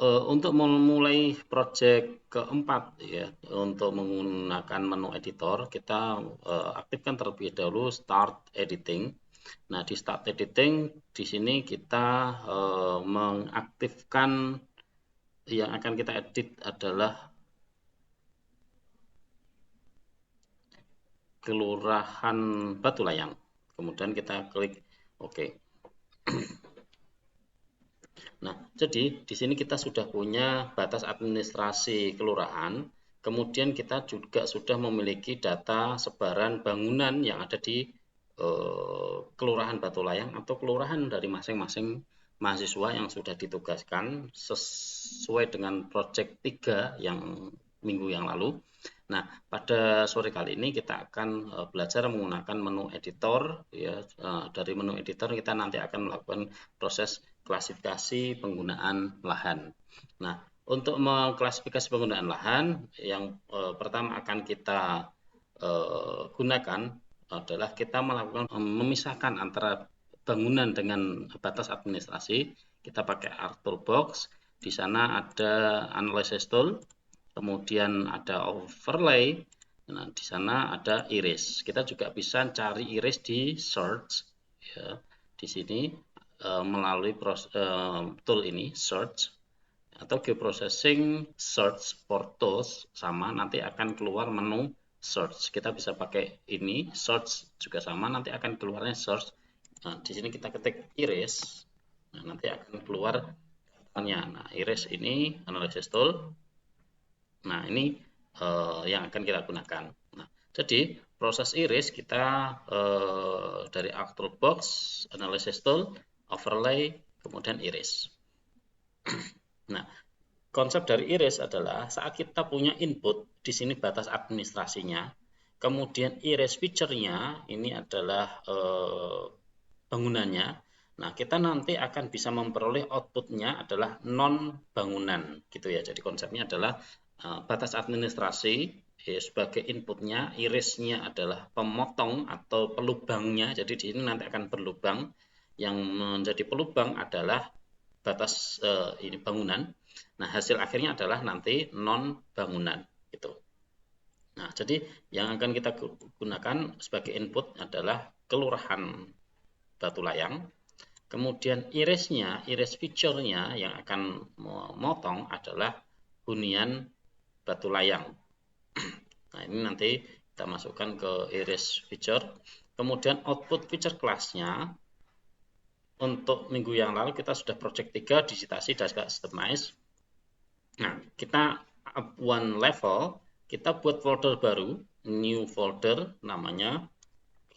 Untuk memulai project keempat ya, untuk menggunakan menu editor, kita aktifkan terlebih dahulu Start Editing. Nah, di Start Editing di sini kita mengaktifkan yang akan kita edit adalah Kelurahan Batu Layang. Kemudian kita klik OK. Nah, jadi di sini kita sudah punya batas administrasi kelurahan. Kemudian kita juga sudah memiliki data sebaran bangunan yang ada di Kelurahan Batu Layang atau kelurahan dari masing-masing mahasiswa yang sudah ditugaskan sesuai dengan project 3 yang minggu yang lalu. Nah, pada sore kali ini kita akan belajar menggunakan menu editor ya. Dari menu editor kita nanti akan melakukan proses klasifikasi penggunaan lahan. Nah, untuk mengklasifikasi penggunaan lahan yang pertama akan kita gunakan adalah kita melakukan memisahkan antara bangunan dengan batas administrasi. Kita pakai Arthur Box. Di sana ada analysis tool, kemudian ada overlay. Nah, di sana ada iris. Kita juga bisa cari iris di search ya. Di sini melalui tool ini search atau geoprocessing search for tools, sama nanti akan keluar menu search. Kita bisa pakai ini search juga sama, nanti akan keluarnya search. Nah, di sini kita ketik iris, nah, nanti akan keluar katanya. Nah, iris ini analysis tool. Nah, ini yang akan kita gunakan. Nah, jadi proses iris kita dari Arthur Box, analysis tool, overlay, kemudian iris. Nah, konsep dari iris adalah saat kita punya input, di sini batas administrasinya, kemudian iris feature-nya ini adalah bangunannya. Nah, kita nanti akan bisa memperoleh output-nya adalah non bangunan gitu ya. Jadi konsepnya adalah batas administrasi ya, sebagai inputnya, irisnya adalah pemotong atau pelubangnya. Jadi di sini nanti akan berlubang. Yang menjadi pelubang adalah batas ini bangunan. Nah, hasil akhirnya adalah nanti non bangunan gitu. Nah, jadi yang akan kita gunakan sebagai input adalah Kelurahan Batu Layang. Kemudian irisnya, iris feature-nya yang akan memotong adalah hunian Batu Layang. Nah, ini nanti kita masukkan ke iris feature. Kemudian output feature class-nya untuk minggu yang lalu kita sudah project 3 digitasi dan customize. Nah, kita up one level, kita buat folder baru, new folder namanya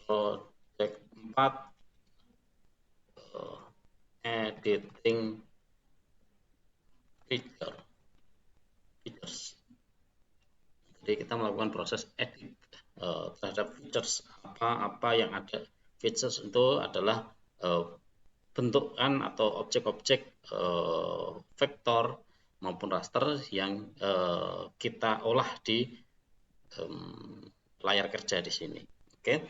project 4 editing features. Jadi kita melakukan proses edit terhadap features apa yang ada. Features itu adalah bentukan atau objek-objek vektor maupun raster yang kita olah di layar kerja di sini. Oke.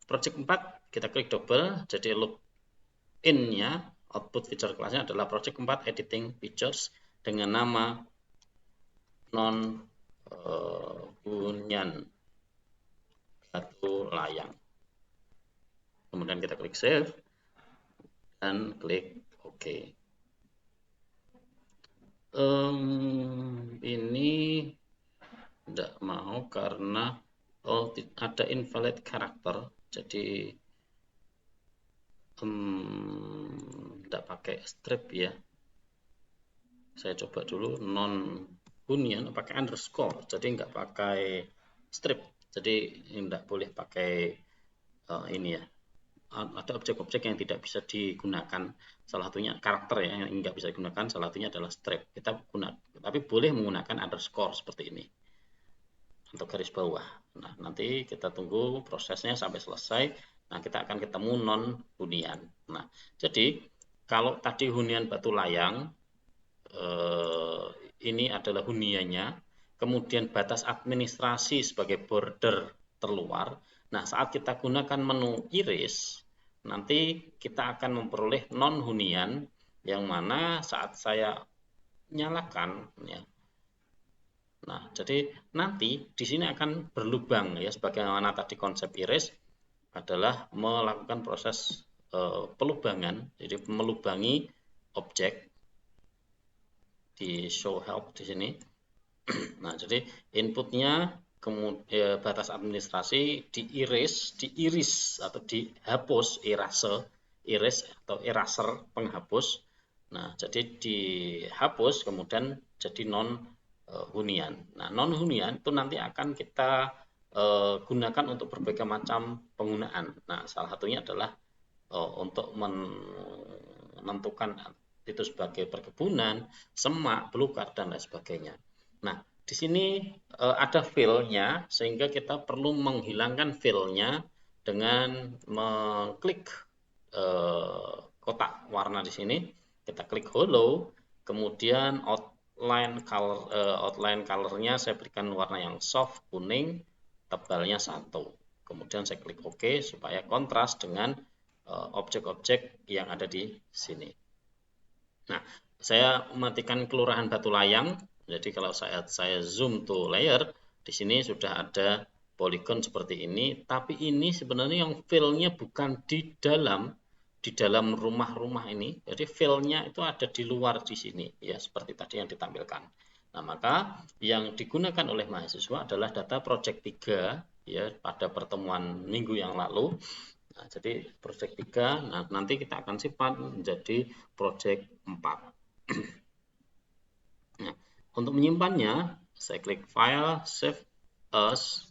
Project 4 kita klik double, jadi login-nya output feature kelasnya adalah project 4 editing features dengan nama non hunian Batu Layang. Kemudian kita klik save dan klik OK. Ini tidak mau karena ada invalid karakter, jadi tidak pakai strip ya. Saya coba dulu non hunian pakai underscore, jadi nggak pakai strip, jadi nggak boleh pakai ini ya. Ada objek-objek yang tidak bisa digunakan, salah satunya karakter ya yang nggak bisa digunakan, salah satunya adalah strip. Kita gunakan, tapi boleh menggunakan underscore seperti ini untuk garis bawah. Nah, nanti kita tunggu prosesnya sampai selesai. Nah, kita akan ketemu non hunian. Nah, jadi kalau tadi hunian Batu Layang ini adalah huniannya, kemudian batas administrasi sebagai border terluar. Nah, saat kita gunakan menu iris, nanti kita akan memperoleh non hunian yang mana saat saya nyalakan ya. Nah, jadi nanti di sini akan berlubang ya, sebagaimana tadi konsep iris adalah melakukan proses pelubangan, jadi melubangi objek di show help di sini. Nah, jadi inputnya kemudian batas administrasi diiris atau dihapus, iris atau eraser penghapus. Nah, jadi dihapus kemudian jadi non hunian. Nah, non hunian itu nanti akan kita gunakan untuk berbagai macam penggunaan. Nah, salah satunya adalah untuk menentukan itu sebagai perkebunan, semak, belukar dan lain sebagainya. Nah, di sini ada fill-nya sehingga kita perlu menghilangkan fill-nya dengan mengklik kotak warna di sini. Kita klik hollow, kemudian outline color-nya saya berikan warna yang soft kuning, tebalnya 1. Kemudian saya klik OK supaya kontras dengan objek-objek yang ada di sini. Nah, saya mematikan kelurahan Batu Layang. Jadi kalau saya zoom to layer, di sini sudah ada poligon seperti ini. Tapi ini sebenarnya yang fill-nya bukan di dalam rumah-rumah ini. Jadi fill-nya itu ada di luar di sini, ya seperti tadi yang ditampilkan. Nah, maka yang digunakan oleh mahasiswa adalah data project 3 ya pada pertemuan minggu yang lalu. Nah, jadi project 3, nah nanti kita akan simpan menjadi project 4. Nah, untuk menyimpannya, saya klik file, save as.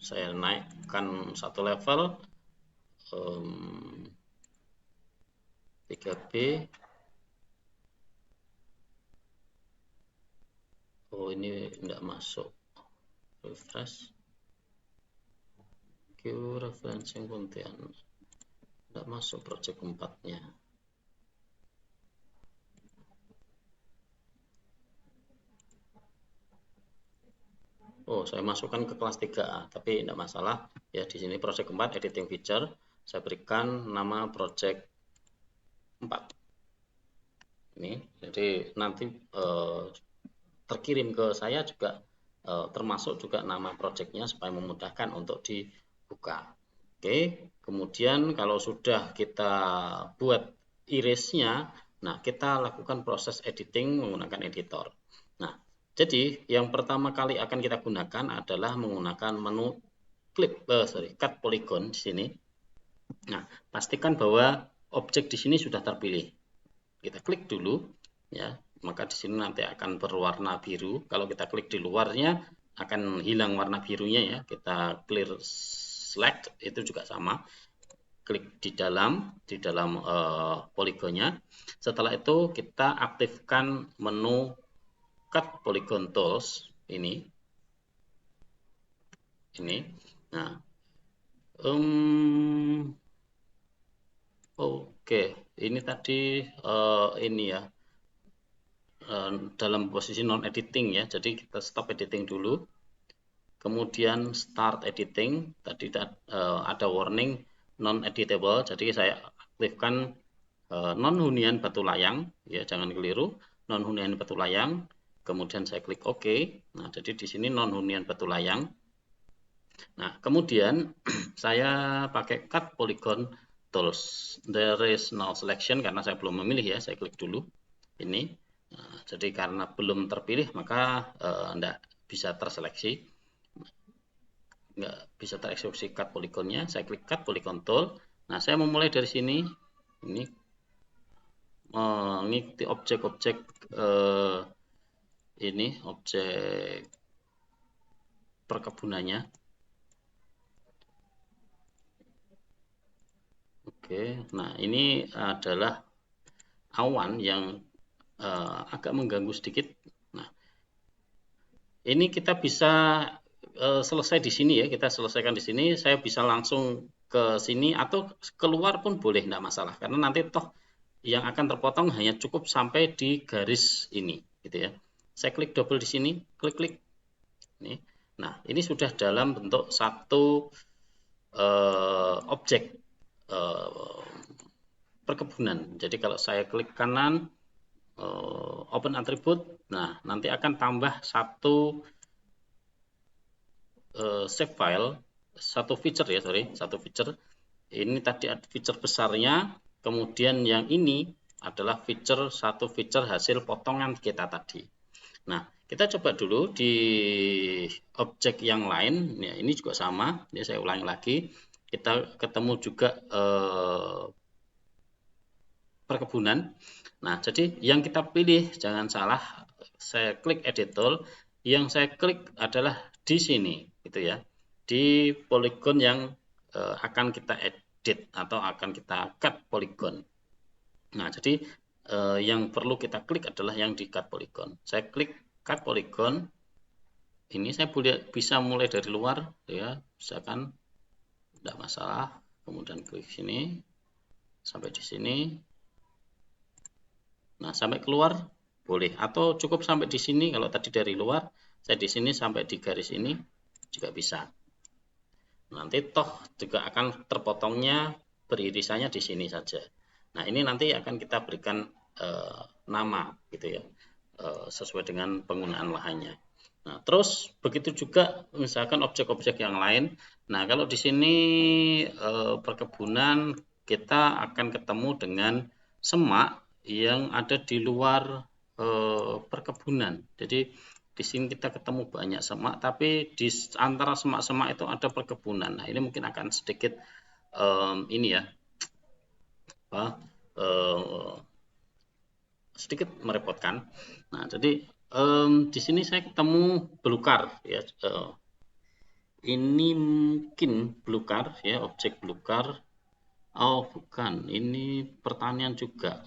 Saya naikkan satu level 3B. Oh, ini tidak masuk. Refresh. Q referencing Pontianak. Tidak masuk project 4-nya. Oh, saya masukkan ke kelas 3A, tapi tidak masalah. Ya, di sini project 4 editing feature, saya berikan nama project 4. Ini, jadi nanti terkirim ke saya juga termasuk juga nama projectnya supaya memudahkan untuk dibuka. Oke, kemudian kalau sudah kita buat irisnya, nah kita lakukan proses editing menggunakan editor. Nah, jadi yang pertama kali akan kita gunakan adalah menggunakan menu cut polygon di sini. Nah, pastikan bahwa objek di sini sudah terpilih. Kita klik dulu, ya, maka di sini nanti akan berwarna biru. Kalau kita klik di luarnya akan hilang warna birunya ya. Kita clear select itu juga sama. Klik di dalam poligonnya. Setelah itu kita aktifkan menu cut polygon tools ini. Nah, oke, ini tadi ini ya dalam posisi non editing ya. Jadi kita stop editing dulu. Kemudian start editing. Tadi ada warning non editable. Jadi saya aktifkan non hunian Batu Layang ya, jangan keliru. Non hunian Batu Layang. Kemudian saya klik OK. Nah, jadi di sini non hunian Batu Layang. Nah, kemudian saya pakai cut polygon tools. There is no selection karena saya belum memilih ya. Saya klik dulu ini. Nah, jadi karena belum terpilih maka tidak bisa terseleksi, nggak bisa tereksekusi cut polygonnya. Saya klik cut polygon tool. Nah, saya memulai dari sini. Ini mengikuti objek-objek ini objek perkebunannya. Oke, nah ini adalah awan yang agak mengganggu sedikit. Nah, ini kita bisa selesai di sini ya, kita selesaikan di sini. Saya bisa langsung ke sini atau keluar pun boleh, tidak masalah. Karena nanti toh yang akan terpotong hanya cukup sampai di garis ini, gitu ya. Saya klik double di sini, klik-klik. Nah, ini sudah dalam bentuk satu objek perkebunan. Jadi kalau saya klik kanan, open attribute. Nah, nanti akan tambah satu save file, satu feature ya, satu feature. Ini tadi ada feature besarnya, kemudian yang ini adalah satu feature hasil potongan kita tadi. Nah, kita coba dulu di objek yang lain. Ya, ini juga sama. Ya, saya ulangi lagi. Kita ketemu juga perkebunan. Nah, jadi yang kita pilih, jangan salah, saya klik editor, yang saya klik adalah di sini, gitu ya, di poligon yang akan kita edit atau akan kita cut poligon. Nah, jadi yang perlu kita klik adalah yang di cut poligon. Saya klik cut poligon. Ini saya bisa mulai dari luar, ya, misalkan tidak masalah. Kemudian klik sini sampai di sini. Nah, sampai keluar boleh, atau cukup sampai di sini. Kalau tadi dari luar, saya di sini sampai di garis ini juga bisa. Nanti toh juga akan terpotongnya beririsannya di sini saja. Nah, ini nanti akan kita berikan nama gitu ya, sesuai dengan penggunaan lahannya. Nah, terus begitu juga misalkan objek-objek yang lain. Nah, kalau di sini perkebunan, kita akan ketemu dengan semak yang ada di luar perkebunan. Jadi di sini kita ketemu banyak semak, tapi di antara semak-semak itu ada perkebunan. Nah, ini mungkin akan sedikit ini ya, sedikit merepotkan. Nah, jadi di sini saya ketemu belukar ya. Ini mungkin belukar ya, objek belukar. Oh, bukan, ini pertanian juga.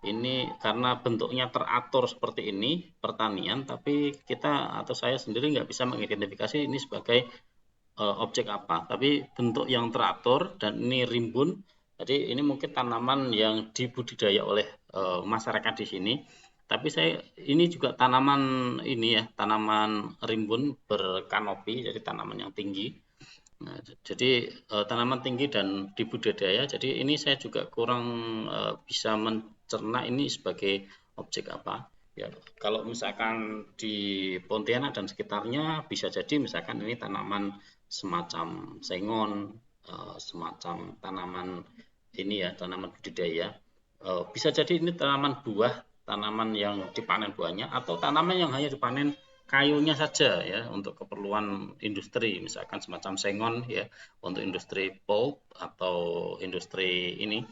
Ini karena bentuknya teratur seperti ini, pertanian, tapi kita atau saya sendiri nggak bisa mengidentifikasi ini sebagai objek apa. Tapi bentuk yang teratur dan ini rimbun, jadi ini mungkin tanaman yang dibudidaya oleh masyarakat di sini. Tapi ini juga tanaman ini ya, tanaman rimbun berkanopi, jadi tanaman yang tinggi. Nah, jadi tanaman tinggi dan dibudidaya. Jadi ini saya juga kurang bisa mencerna ini sebagai objek apa. Ya, kalau misalkan di Pontianak dan sekitarnya bisa jadi misalkan ini tanaman semacam sengon, semacam tanaman ini ya, tanaman budidaya. Bisa jadi ini tanaman buah, tanaman yang dipanen buahnya, atau tanaman yang hanya dipanen kayunya saja ya, untuk keperluan industri, misalkan semacam sengon ya, untuk industri pulp atau industri ini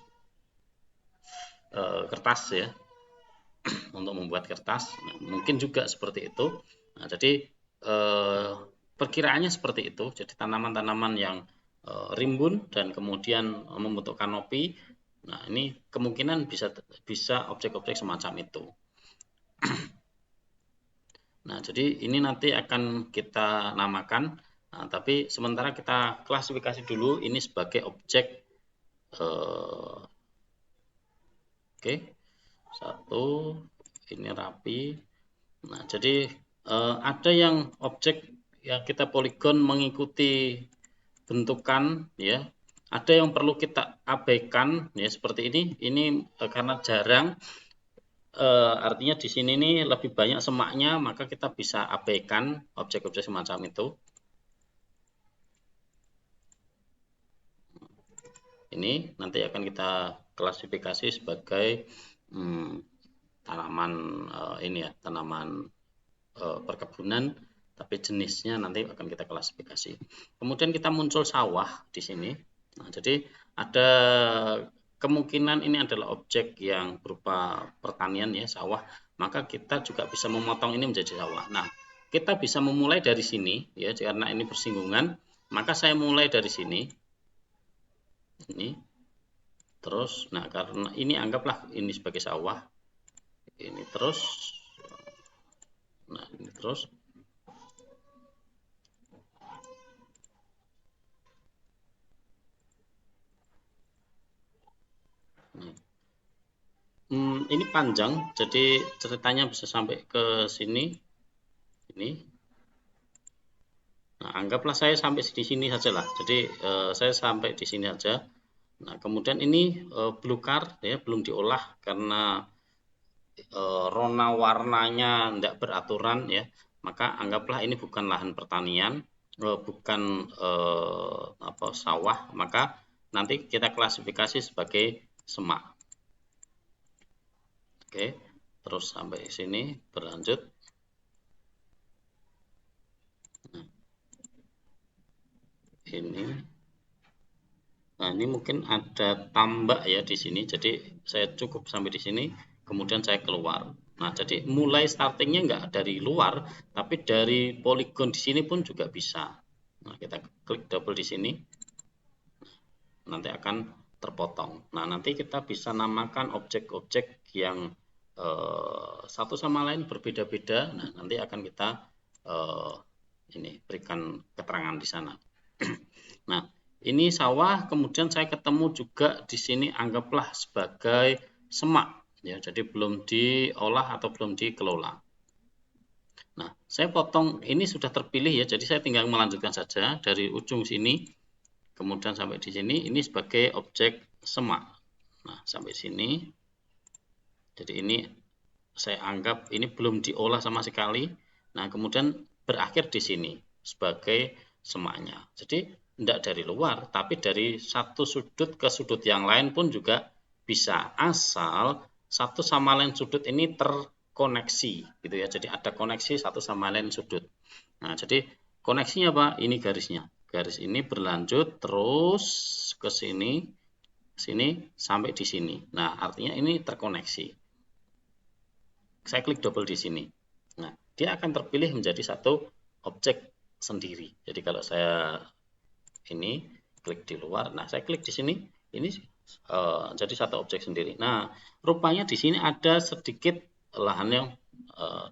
kertas ya, untuk membuat kertas. Nah, mungkin juga seperti itu. Nah, jadi perkiraannya seperti itu. Jadi tanaman-tanaman yang rimbun dan kemudian membentuk kanopi. Nah, ini kemungkinan bisa objek-objek semacam itu. Nah, jadi ini nanti akan kita namakan. Nah, tapi sementara kita klasifikasi dulu ini sebagai objek. Oke, satu, ini rapi. Nah, jadi ada yang objek yang kita poligon mengikuti bentukan ya. Ada yang perlu kita abaikan ya, seperti ini. Ini karena jarang, artinya di sini nih lebih banyak semaknya, maka kita bisa abaikan objek-objek semacam itu. Ini nanti akan kita klasifikasi sebagai tanaman ini ya, tanaman perkebunan, tapi jenisnya nanti akan kita klasifikasi. Kemudian kita muncul sawah di sini. Nah, jadi ada kemungkinan ini adalah objek yang berupa pertanian ya, sawah, maka kita juga bisa memotong ini menjadi sawah. Nah, kita bisa memulai dari sini ya, karena ini bersinggungan, maka saya mulai dari sini. Ini terus, nah karena ini anggaplah ini sebagai sawah, ini terus, nah ini terus, ini panjang, jadi ceritanya bisa sampai ke sini, ini. Nah, anggaplah saya sampai di sini saja lah. Jadi saya sampai di sini saja. Nah, kemudian ini belukar ya, belum diolah karena rona warnanya tidak beraturan ya, maka anggaplah ini bukan lahan pertanian, bukan sawah, maka nanti kita klasifikasi sebagai semak. Oke, terus sampai sini berlanjut. Nah, ini mungkin ada tambak ya di sini, jadi saya cukup sampai di sini, kemudian saya keluar. Nah, jadi mulai startingnya nggak dari luar, tapi dari poligon di sini pun juga bisa. Nah, kita klik double di sini, nanti akan terpotong. Nah, nanti kita bisa namakan objek-objek yang satu sama lain berbeda-beda. Nah, nanti akan kita berikan keterangan di sana. Nah, ini sawah, kemudian saya ketemu juga di sini anggaplah sebagai semak ya, jadi belum diolah atau belum dikelola. Nah, saya potong, ini sudah terpilih ya, jadi saya tinggal melanjutkan saja dari ujung sini kemudian sampai di sini, ini sebagai objek semak. Nah, sampai sini. Jadi ini saya anggap ini belum diolah sama sekali. Nah, kemudian berakhir di sini sebagai semaknya. Jadi tidak dari luar, tapi dari satu sudut ke sudut yang lain pun juga bisa, asal satu sama lain sudut ini terkoneksi gitu ya. Jadi ada koneksi satu sama lain sudut. Nah, jadi koneksinya apa? Ini garisnya. Garis ini berlanjut terus ke sini, sampai di sini. Nah, artinya ini terkoneksi. Saya klik double di sini. Nah, dia akan terpilih menjadi satu objek sendiri. Jadi kalau saya ini klik di luar, nah saya klik di sini, ini jadi satu objek sendiri. Nah, rupanya di sini ada sedikit lahan yang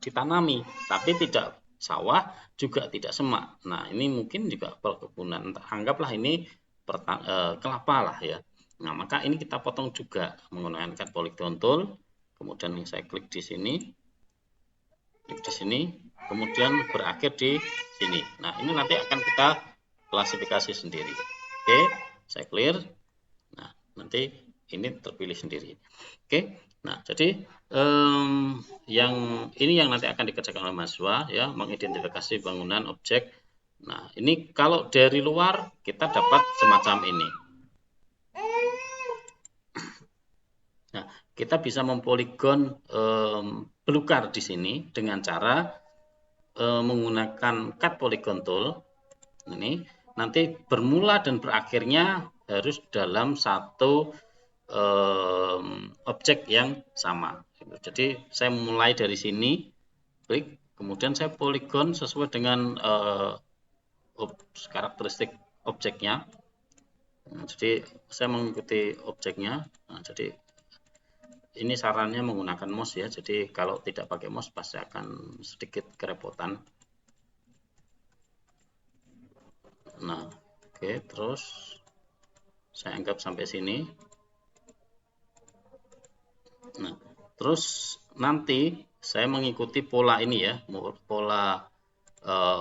ditanami, tapi tidak sawah, juga tidak semak. Nah, ini mungkin juga perkebunan. Anggaplah ini kelapa lah ya. Nah, maka ini kita potong juga menggunakan cut polygon tool. Kemudian saya klik di sini, kemudian berakhir di sini. Nah, ini nanti akan kita klasifikasi sendiri. Oke, saya clear. Nah, nanti ini terpilih sendiri. Oke. Nah, jadi yang nanti akan dikerjakan oleh mahasiswa ya, mengidentifikasi bangunan objek. Nah, ini kalau dari luar kita dapat semacam ini. Nah, kita bisa mempoligon belukar di sini dengan cara menggunakan cut polygon tool. Ini nanti bermula dan berakhirnya harus dalam satu objek yang sama. Jadi saya mulai dari sini, klik, kemudian saya poligon sesuai dengan karakteristik objeknya. Nah, jadi saya mengikuti objeknya. Nah, jadi ini sarannya menggunakan mouse ya. Jadi kalau tidak pakai mouse pasti akan sedikit kerepotan. Nah, oke, terus saya anggap sampai sini. Nah, terus nanti saya mengikuti pola ini ya, pola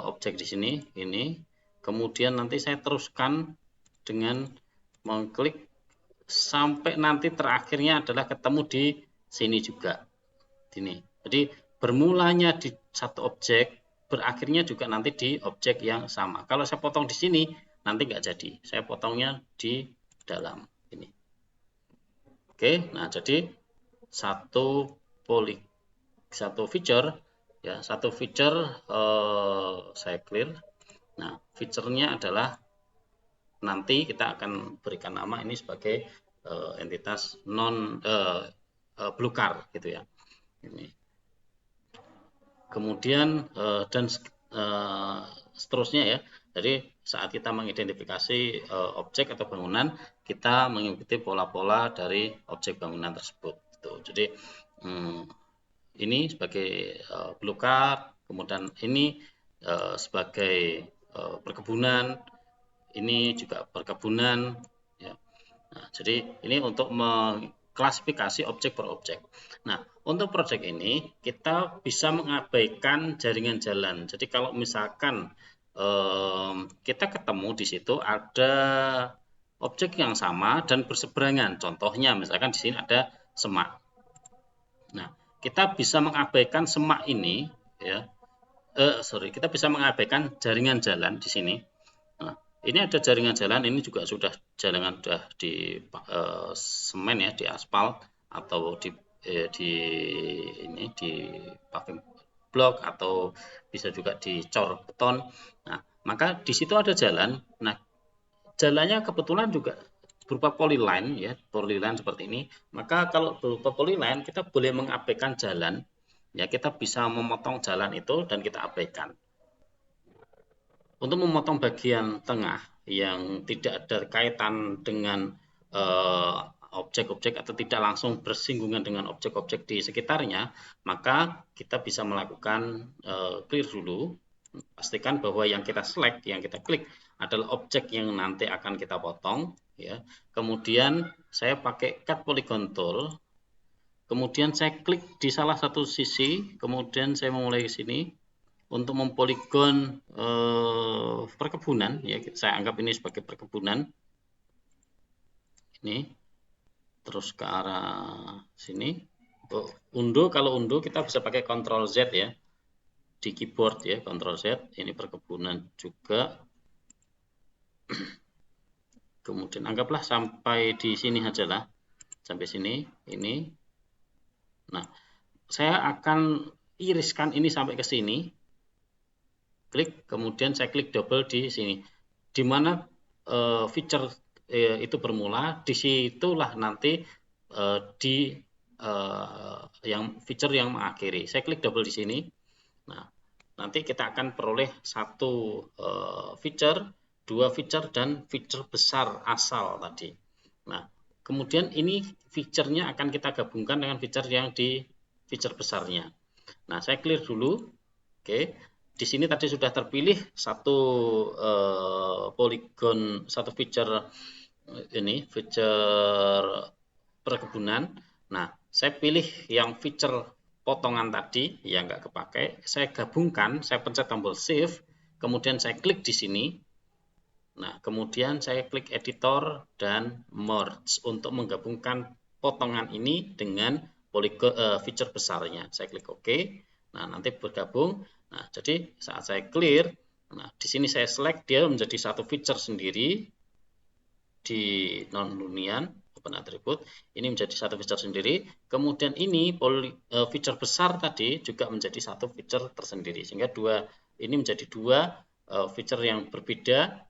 objek di sini, ini. Kemudian nanti saya teruskan dengan mengklik sampai nanti terakhirnya adalah ketemu di sini juga. Ini. Jadi bermulanya di satu objek, berakhirnya juga nanti di objek yang sama. Kalau saya potong di sini, nanti nggak jadi. Saya potongnya di dalam ini. Oke, nah jadi satu feature ya, saya clear. Nah, feature-nya adalah nanti kita akan berikan nama ini sebagai entitas non belukar gitu ya. Ini. Kemudian dan seterusnya ya. Jadi saat kita mengidentifikasi objek atau bangunan, kita mengikuti pola-pola dari objek bangunan tersebut. Gitu. Jadi ini sebagai belukar, kemudian ini sebagai perkebunan, ini juga perkebunan. Ya. Nah, jadi ini untuk klasifikasi objek per objek. Nah, untuk proyek ini kita bisa mengabaikan jaringan jalan. Jadi kalau misalkan kita ketemu di situ ada objek yang sama dan berseberangan. Contohnya misalkan di sini ada semak. Nah, kita bisa mengabaikan semak ini, ya. Kita bisa mengabaikan jaringan jalan di sini. Nah, ini ada jaringan jalan, ini juga sudah jaringan sudah di semen ya, di aspal atau di ini di paving block atau bisa juga dicor beton. Nah, maka di situ ada jalan. Nah, jalannya kebetulan juga berupa polyline ya, polyline seperti ini. Maka kalau berupa polyline kita boleh mengabaikan jalan. Ya, kita bisa memotong jalan itu dan kita abaikan. Untuk memotong bagian tengah yang tidak ada kaitan dengan objek-objek atau tidak langsung bersinggungan dengan objek-objek di sekitarnya, maka kita bisa melakukan clear dulu. Pastikan bahwa yang kita select, yang kita klik adalah objek yang nanti akan kita potong. Ya. Kemudian saya pakai cut polygon tool. Kemudian saya klik di salah satu sisi. Kemudian saya memulai ke sini untuk mempoligon perkebunan. Ya, saya anggap ini sebagai perkebunan. Ini terus ke arah sini. Undo, kalau undo kita bisa pakai Ctrl Z ya. Di keyboard ya, Ctrl Z. Ini perkebunan juga. Kemudian anggaplah sampai di sini aja lah. Sampai sini, ini. Nah, saya akan iriskan ini sampai ke sini. Klik, kemudian saya klik double di sini. Di mana feature itu bermula, disitulah nanti yang feature yang mengakhiri. Saya klik double di sini. Nah, nanti kita akan peroleh satu feature, dua feature, dan feature besar asal tadi. Nah, kemudian ini feature-nya akan kita gabungkan dengan feature yang di feature besarnya. Nah, saya clear dulu. Oke, di sini tadi sudah terpilih satu polygon, satu feature ini, feature perkebunan. Nah, saya pilih yang feature potongan tadi yang nggak kepakai, saya gabungkan, saya pencet tombol shift, kemudian saya klik di sini. Nah, kemudian saya klik editor dan merge untuk menggabungkan potongan ini dengan feature besarnya. Saya klik OK. Nah, nanti bergabung. Nah, jadi saat saya clear, nah di sini saya select, dia menjadi satu feature sendiri di non-hunian. Open attribute, ini menjadi satu feature sendiri. Kemudian ini feature besar tadi juga menjadi satu feature tersendiri, sehingga ini menjadi dua feature yang berbeda.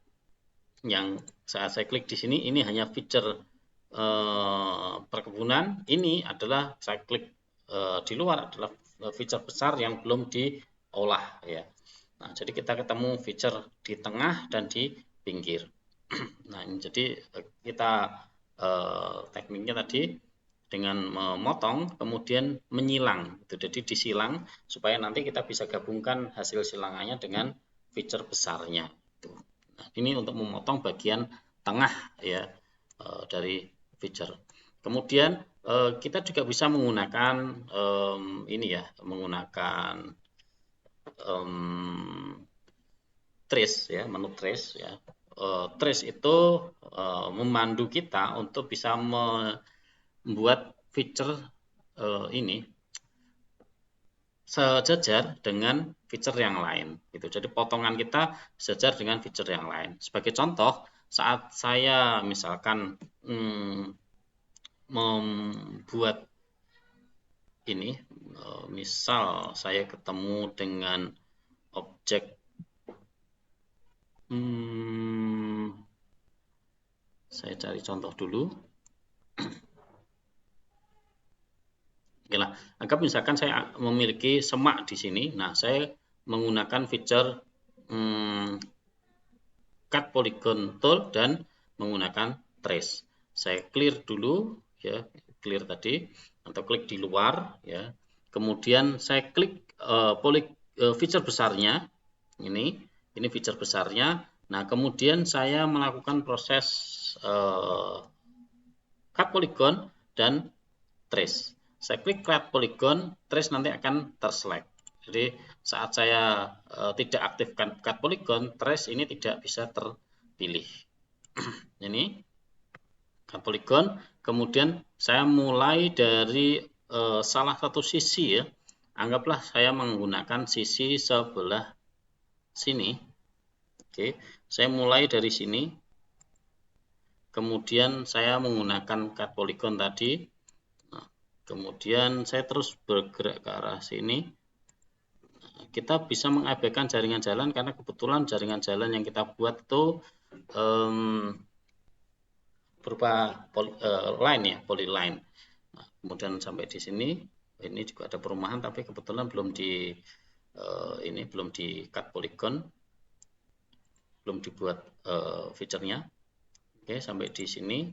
Yang saat saya klik di sini, ini hanya feature perkebunan. Ini adalah saya klik di luar adalah feature besar yang belum diolah ya. Nah, jadi kita ketemu feature di tengah dan di pinggir. Nah, ini jadi kita tekniknya tadi dengan memotong kemudian menyilang. Jadi disilang supaya nanti kita bisa gabungkan hasil silangannya dengan feature besarnya. Nah, ini untuk memotong bagian tengah ya dari feature. Kemudian kita juga bisa menggunakan ini ya, menggunakan trace ya, menu trace ya. Trace itu memandu kita untuk bisa membuat feature ini sejajar dengan feature yang lain gitu. Jadi potongan kita sejajar dengan feature yang lain. Sebagai contoh, saat saya misalkan membuat ini, misal saya ketemu dengan objek saya cari contoh dulu. Oke lah, anggap misalkan saya memiliki semak di sini. Nah, saya menggunakan feature cut polygon tool dan menggunakan trace. Saya clear dulu ya, clear tadi atau klik di luar ya. Kemudian saya klik feature besarnya. Ini feature besarnya. Nah, kemudian saya melakukan proses cut polygon dan trace. Saya klik cut polygon, trace nanti akan terselect. Jadi saat saya tidak aktifkan cut polygon, trace ini tidak bisa terpilih. Ini cut polygon, kemudian saya mulai dari salah satu sisi ya. Anggaplah saya menggunakan sisi sebelah sini. Oke, saya mulai dari sini. Kemudian saya menggunakan cut polygon tadi. Nah, kemudian saya terus bergerak ke arah sini. Kita bisa mengabaikan jaringan jalan karena kebetulan jaringan jalan yang kita buat itu berupa line ya, polyline. Nah, kemudian sampai di sini, ini juga ada perumahan tapi kebetulan belum di ini belum di cut polygon, belum dibuat feature-nya. Oke, sampai di sini.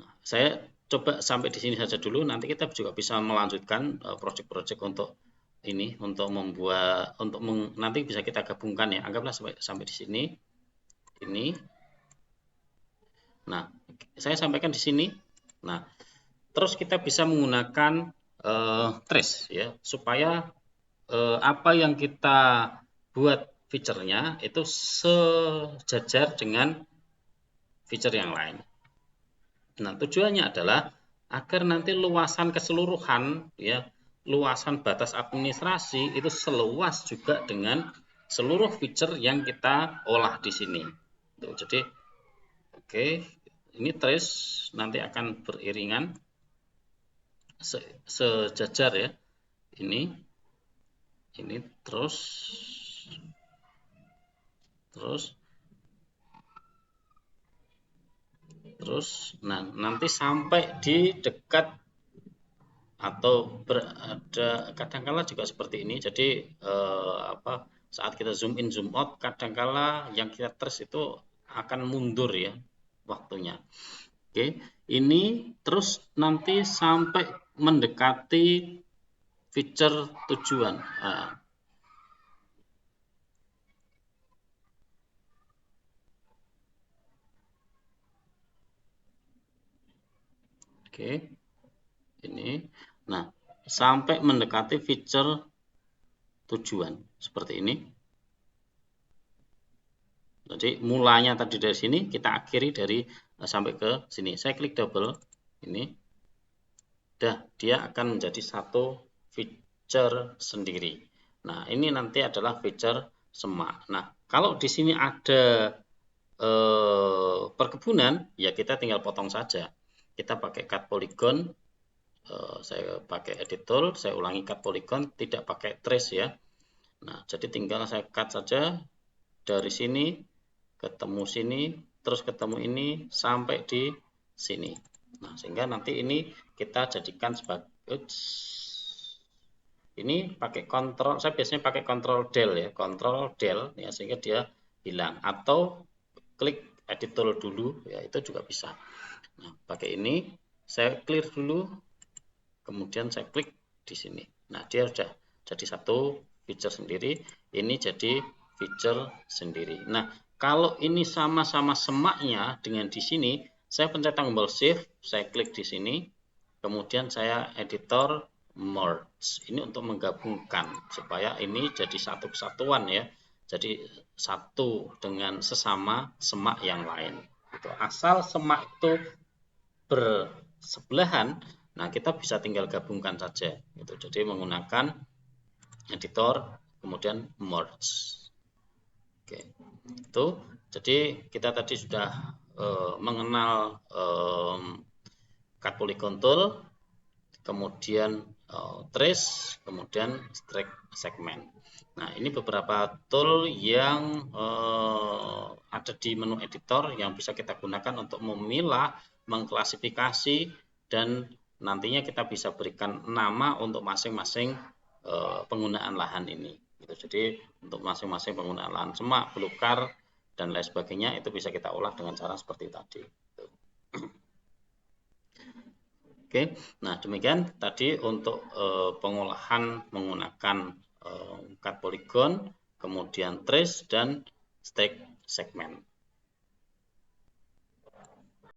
Nah, saya coba sampai di sini saja dulu. Nanti kita juga bisa melanjutkan project-project untuk ini, untuk membuat, nanti bisa kita gabungkan ya. Anggaplah sampai di sini. Ini. Nah, saya sampaikan di sini. Nah, terus kita bisa menggunakan trace ya, supaya apa yang kita buat feature-nya itu sejajar dengan feature yang lain. Nah, tujuannya adalah agar nanti luasan keseluruhan ya, luasan batas administrasi itu seluas juga dengan seluruh feature yang kita olah di sini. Tuh, jadi oke, ini trace nanti akan beriringan sejajar ya. Ini terus nah nanti sampai di dekat atau berada, kadangkala juga seperti ini. Jadi saat kita zoom in zoom out, kadangkala yang kita trace itu akan mundur ya waktunya. Oke, ini terus nanti sampai mendekati feature tujuan. Oke, ini. Nah, sampai mendekati feature tujuan seperti ini. Jadi mulanya tadi dari sini, kita akhiri dari sampai ke sini. Saya klik double ini. Dia akan menjadi satu feature sendiri. Nah, ini nanti adalah feature semak. Nah, kalau di sini ada perkebunan, ya kita tinggal potong saja. Kita pakai cut polygon. Saya pakai edit tool, saya ulangi cut polygon, tidak pakai trace ya. Nah, jadi tinggal saya cut saja dari sini, ketemu sini, terus ketemu ini, sampai di sini. Nah, sehingga nanti ini kita jadikan sebagai, ini pakai kontrol, saya biasanya pakai kontrol del ya, kontrol del ya, sehingga dia hilang. Atau klik edit tool dulu, ya itu juga bisa. Nah, pakai ini, saya clear dulu, kemudian saya klik di sini. Nah, dia sudah jadi satu feature sendiri, ini jadi feature sendiri. Nah, kalau ini sama-sama semaknya dengan di sini, saya pencet tombol shift, saya klik di sini, kemudian saya editor merge. Ini untuk menggabungkan supaya ini jadi satu kesatuan ya. Jadi satu dengan sesama semak yang lain. Asal semak itu bersebelahan, nah kita bisa tinggal gabungkan saja. Jadi menggunakan editor kemudian merge. Oke, itu jadi kita tadi sudah mengenal cut polygon tool, kemudian trace, kemudian strike segment. Nah, ini beberapa tool yang ada di menu editor yang bisa kita gunakan untuk memilah, mengklasifikasi, dan nantinya kita bisa berikan nama untuk masing-masing penggunaan lahan ini. Jadi untuk masing-masing penggunaan lahan semak, belukar, dan lain sebagainya itu bisa kita olah dengan cara seperti tadi. Oke, nah demikian tadi untuk pengolahan menggunakan cut polygon, kemudian trace dan stack segment.